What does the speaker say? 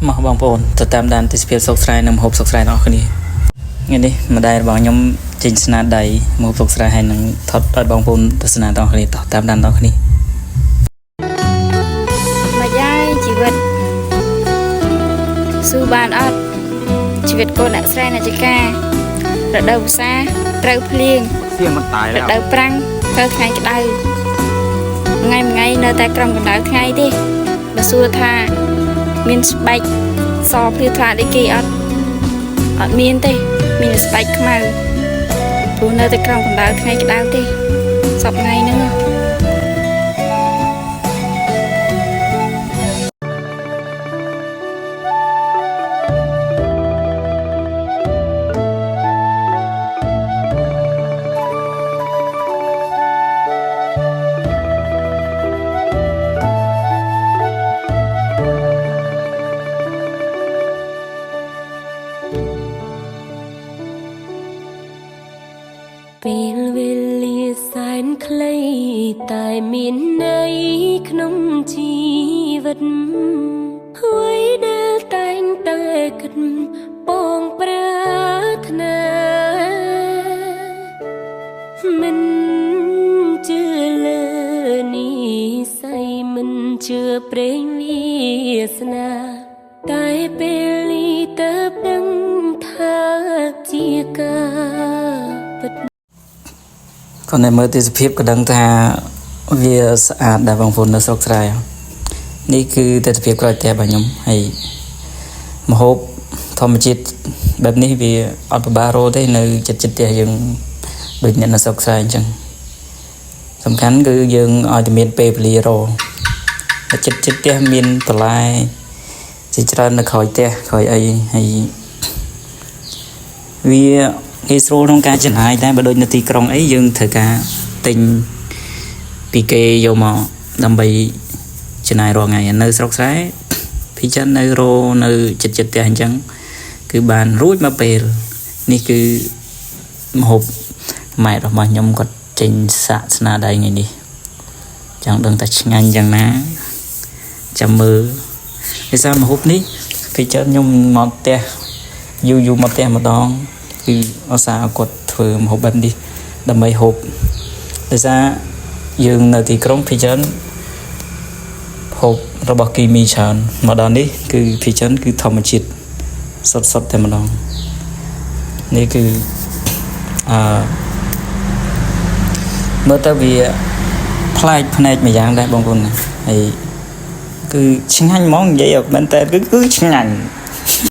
មកបងប្អូនទៅតាមដានទេសភាពសុកស្រែនិងម្ហូបសុកស្រែទាំងអស់គ្នាថ្ងៃនេះម្ដាយរបស់ខ្ញុំចេញស្នាដៃម្ហូបសុកស្រែហើយនឹងថតឲ្យបងប្អូនទស្សនាទាំងអស់គ្នាតាមដានទាំងអស់គ្នាមកយាយជីវិតស៊ូបានអត់ជីវិតកូនអ្នកស្រែអ្នកចការរដូវវស្សាត្រូវភ្លៀងសៀងមិនតายแล้วរដូវប្រាំងត្រូវថ្ងៃក្តៅថ្ងៃនៅតែក្រំកម្ដៅថ្ងៃទេបើសួរថាមានស្បែកសភ្លឺថ្លាដូចគេអត់មានទេមានស្បែកខ្មៅព្រោះនៅតែក្រំកម្ដៅថ្ងៃក្តៅទេសប្តាហ៍ថ្ងៃហ្នឹងពេលវេលាសែនខ្លីតែមានន័យក្នុងជីវិតអ្វីដែលតែងតែគិតបងប្រាថ្នាមិនជឿលើនិស័យមិនជឿព្រេងវាសនាតែពេលនេះទៅដឹងថាជាការពិតcòn này mới từភាពក៏ដឹងថាវាស្អាតដែរបងប្អូននៅស្រុកស្រែនេះគឺទស្សនភាពក្រោយផ្ទះរបស់ខ្ញុំហើយម្ហូបធម្មជាតិបែបនេះវាអត់ពិបាករកទេនៅចិត្តផ្ទះយើងដូចអ្នកនៅស្រុកស្រែអញ្ចឹងសំខាន់គឺយើងឲ្យតែមានពេលវេលារកចិត្តផ្ទះមានបន្លែជាច្រើននៅក្រោយផ្ទះក្រោយអីហើយវាងាយស្រួលក្នុងការចំណាយតែបើដូចនៅទីក្រុងអីយើងត្រូវការទិញពីគេយកមកដើម្បីចំណាយរាល់ថ្ងៃនៅស្រុកស្រែពីចិននៅរោនៅចិត្តផ្ទះអញ្ចឹងគឺបានរួចមកពេលនេះគឺម្ហូបម៉ែរបស់ខ្ញុំគាត់ចេញសាកស្នាដៃថ្ងៃនេះចង់ដឹងថាឆ្ងាញ់យ៉ាងណាចាំមើលភាសាម្ហូបនេះពីចិនខ្ញុំមកផ្ទះយូរមកផ្ទះម្ដងគឺឧស្សាហ៍គាត់ធ្វើម្ហូបបែបនេះដើម្បីហូបដោយសារយើងនៅទីក្រុងភាគច្រើនហូបរបស់គីមីច្រើនមកដល់នេះគឺភាគច្រើនគឺធម្មជាតិសុទ្ធតែម្ដងនេះគឺមើលទៅវាប្លែកភ្នែកម្យ៉ាងដែរបងប្អូនហើយគឺឆ្ងាញ់ហ្មងនិយាយមែនតើគឺឆ្ងាញ់